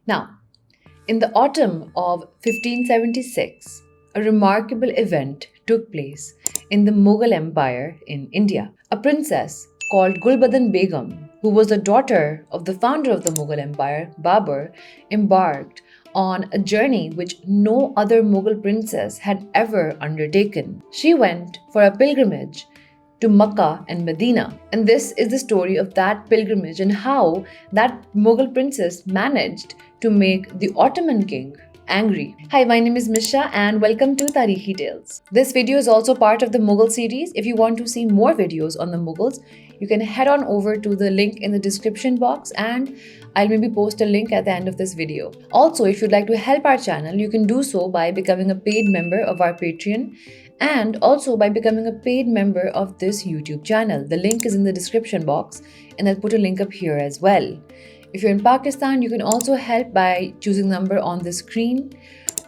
Now, in the autumn of 1576, a remarkable event took place in the Mughal Empire in India. A princess called Gulbadan Begum, who was the daughter of the founder of the Mughal Empire, Babur, embarked on a journey which no other Mughal princess had ever undertaken. She went for a pilgrimage to Makkah and Medina. And this is the story of that pilgrimage and how that Mughal princess managed to make the Ottoman king angry. Hi, my name is Misha and welcome to Tarihi Tales. This video is also part of the Mughal series. If you want to see more videos on the Mughals, you can head on over to the link in the description box and I'll maybe post a link at the end of this video. Also, if you'd like to help our channel, you can do so by becoming a paid member of our Patreon and also by becoming a paid member of this YouTube channel. The link is in the description box and I'll put a link up here as well. If you're in Pakistan, you can also help by choosing the number on the screen,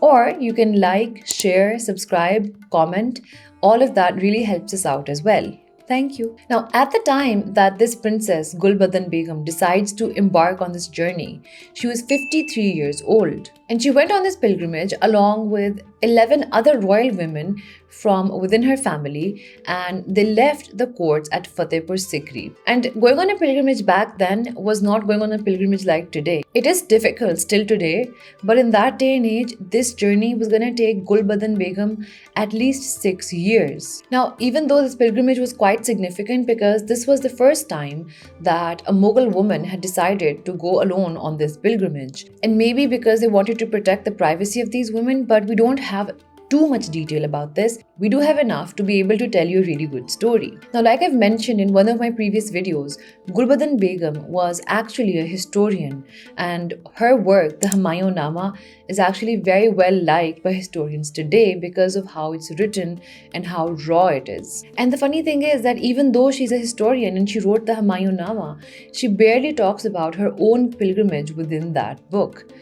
or you can like, share, subscribe, comment. All of that really helps us out as well. Thank you. Now, at the time that this princess, Gulbadan Begum, decides to embark on this journey, she was 53 years old. And she went on this pilgrimage along with 11 other royal women from within her family, and they left the courts at Fatehpur Sikri. And going on a pilgrimage back then was not going on a pilgrimage like today. It is difficult still today, but in that day and age, this journey was going to take Gulbadan Begum at least 6 years. Now, even though this pilgrimage was quite significant because this was the first time that a Mughal woman had decided to go alone on this pilgrimage, and maybe because they wanted to protect the privacy of these women, but we don't have too much detail about this. We do have enough to be able to tell you a really good story. Now, like I've mentioned in one of my previous videos, Gulbadan Begum was actually a historian, and her work, the Humayun-Nama, is actually very well liked by historians today because of how it's written and how raw it is. And the funny thing is that even though she's a historian and she wrote the Humayun-Nama, she barely talks about her own pilgrimage within that book.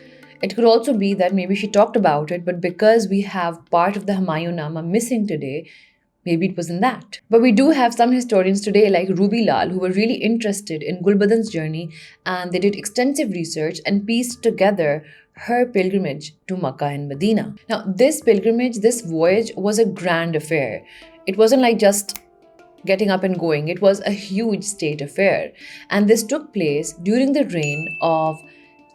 It could also be that maybe she talked about it, but because we have part of the Humayun-Nama missing today, maybe it was in that. But we do have some historians today like Ruby Lal who were really interested in Gulbadan's journey, and they did extensive research and pieced together her pilgrimage to Makkah and Madina. Now, this pilgrimage, this voyage was a grand affair. It wasn't like just getting up and going. It was a huge state affair. And this took place during the reign of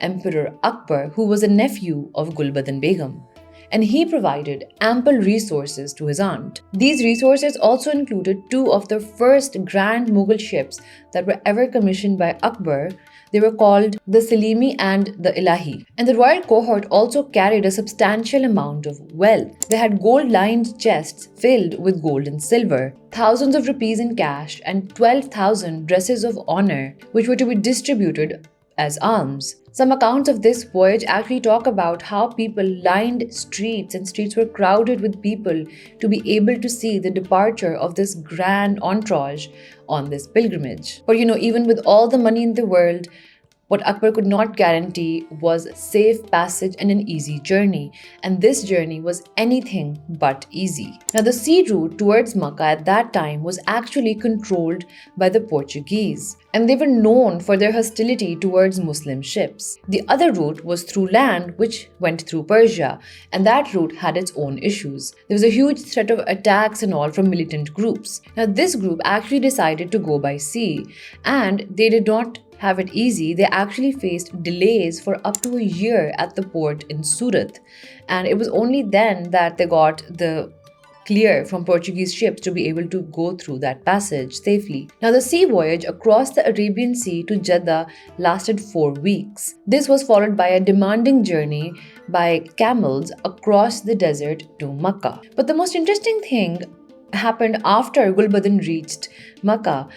Emperor Akbar, who was a nephew of Gulbadan Begum, and he provided ample resources to his aunt. These resources also included two of the first grand Mughal ships that were ever commissioned by Akbar. They were called the Salimi and the Ilahi. And the royal cohort also carried a substantial amount of wealth. They had gold-lined chests filled with gold and silver, thousands of rupees in cash, and 12,000 dresses of honor, which were to be distributed as alms. Some accounts of this voyage actually talk about how people lined streets and streets were crowded with people to be able to see the departure of this grand entourage on this pilgrimage. But even with all the money in the world, what Akbar could not guarantee was safe passage and an easy journey. And this journey was anything but easy. Now, the sea route towards Makkah at that time was actually controlled by the Portuguese, and they were known for their hostility towards Muslim ships. The other route was through land, which went through Persia, and that route had its own issues. There was a huge threat of attacks and all from militant groups. Now, this group actually decided to go by sea, and they did not have it easy. They actually faced delays for up to a year at the port in Surat, and it was only then that they got the clear from Portuguese ships to be able to go through that passage safely. Now, the sea voyage across the Arabian Sea to Jeddah lasted 4 weeks. This was followed by a demanding journey by camels across the desert to Makkah. But the most interesting thing happened after Gulbadan reached Makkah.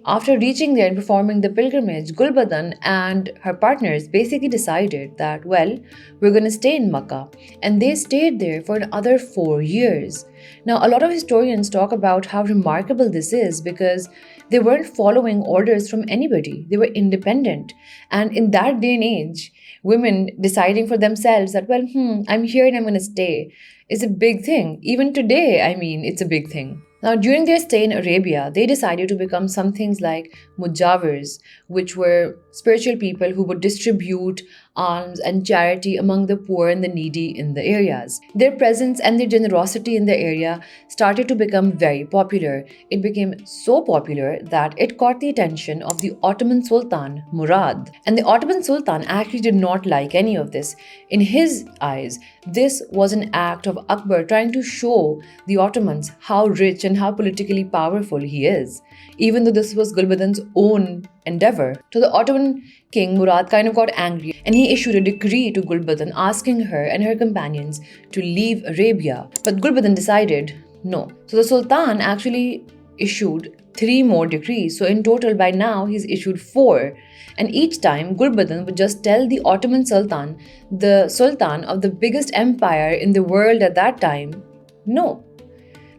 After reaching there and performing the pilgrimage, Gulbadan and her partners basically decided that, well, we're going to stay in Makkah. And they stayed there for another 4 years. Now, a lot of historians talk about how remarkable this is because they weren't following orders from anybody. They were independent. And in that day and age, women deciding for themselves that, well, I'm here and I'm going to stay is a big thing. Even today, it's a big thing. Now, during their stay in Arabia, they decided to become some things like mujawirs, which were spiritual people who would distribute alms and charity among the poor and the needy in the areas. Their presence and their generosity in the area started to become very popular. It became so popular that it caught the attention of the Ottoman Sultan Murad. And the Ottoman Sultan actually did not like any of this. In his eyes, this was an act of Akbar trying to show the Ottomans how rich and how politically powerful he is, even though this was Gulbadan's own endeavor. So the Ottoman king Murad kind of got angry and he issued a decree to Gulbadan asking her and her companions to leave Arabia. But Gulbadan decided no. So the Sultan actually issued 3 more decrees. So in total, by now, he's issued 4. And each time, Gulbadan would just tell the Ottoman Sultan, the Sultan of the biggest empire in the world at that time, no.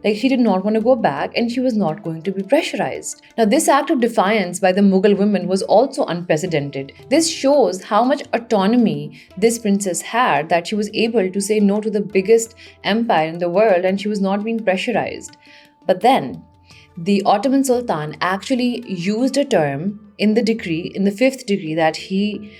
Like, she did not want to go back and she was not going to be pressurized. Now, this act of defiance by the Mughal women was also unprecedented. This shows how much autonomy this princess had, that she was able to say no to the biggest empire in the world and she was not being pressurized. But then, the Ottoman Sultan actually used a term in the decree, in the 5th decree that he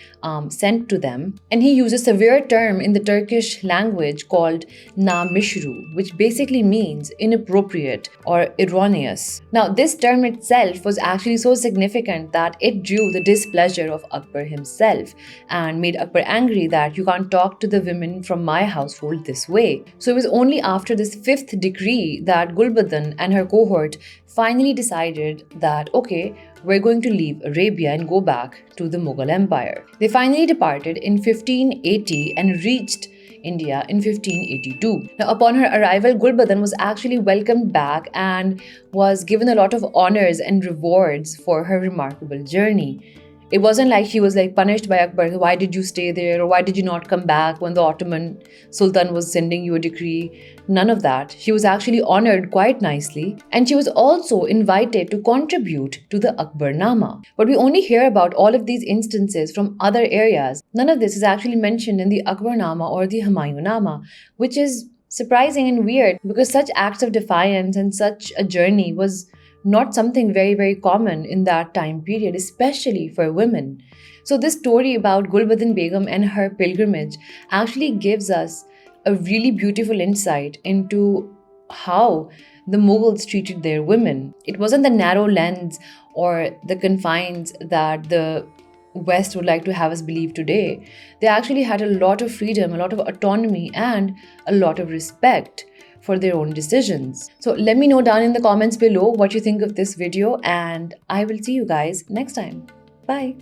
sent to them, and he used a severe term in the Turkish language called namishru, which basically means inappropriate or erroneous. Now, this term itself was actually so significant that it drew the displeasure of Akbar himself and made Akbar angry that you can't talk to the women from my household this way. So it was only after this 5th decree that Gulbadan and her cohort finally decided that, okay, we're going to leave Arabia and go back to the Mughal Empire. They finally departed in 1580 and reached India in 1582. Now, upon her arrival, Gulbadan was actually welcomed back and was given a lot of honors and rewards for her remarkable journey. It wasn't like she was punished by Akbar, why did you stay there, or why did you not come back when the Ottoman Sultan was sending you a decree? None of that. She was actually honored quite nicely, and she was also invited to contribute to the Akbarnama. But we only hear about all of these instances from other areas. None of this is actually mentioned in the Akbarnama or the Humayunama, which is surprising and weird because such acts of defiance and such a journey was not something very, very common in that time period, especially for women. So this story about Gulbadan Begum and her pilgrimage actually gives us a really beautiful insight into how the Mughals treated their women. It wasn't the narrow lens or the confines that the West would like to have us believe today. They actually had a lot of freedom, a lot of autonomy, and a lot of respect for their own decisions. So let me know down in the comments below what you think of this video, and I will see you guys next time. Bye.